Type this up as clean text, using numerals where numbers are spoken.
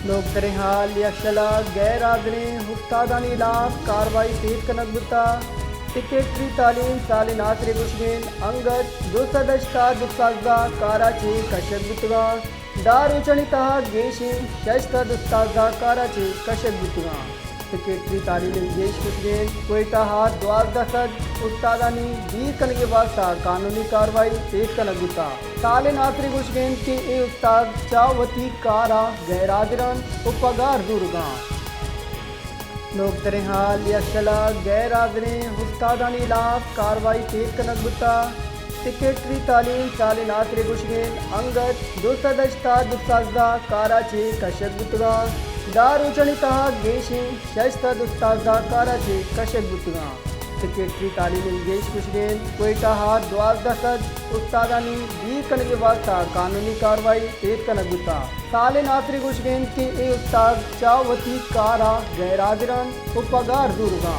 लोग तरहाल यक्षला गैर आदने उस्तादानी लाभ कार्रवाई तेज कनक बुता सेक्रेटरी तालीम साल नासरे गुशगेन अंगत दो सदस्यता दुस्ताजा काराचे कशक बुतगा दार उचनिता गेशिन शस्ता दुस्ताजा काराचे कशक बुतगा सेक्रेटरी तालीम गेश गुशगेन कोयटा हाथ द्वार दसद उस्तादानी दीर कनगे वास्ता कानूनी कार्रवाई तेज कनक बुता साल नासरे गुशगेन के ए उस्ताद चावती कारा गैरादरन उपगार दुर्गा लोग तरहाल यक्षला गैर आदने उस्तादानी लाभ कार्रवाई तेज कनक बुता सेक्रेटरी तालीम साल नासरे गुशगेन अंगत दो सदस्यता दुस्ताजा काराचे कशक बुतगा दार उचनिता गेशिन शस्ता दुस्ताजा काराचे कशक बुतगा सेक्रेटरी तालीम गेश गुशगेन कोयटा हाथ द्वार दसद उस्तादानी दीर कनगे वास्ता कानूनी कार्रवाई तेज कनक बुता साल नासरे गुशगेन के ए उस्ताद चावती कारा गैरादरन उपगार दुर्गा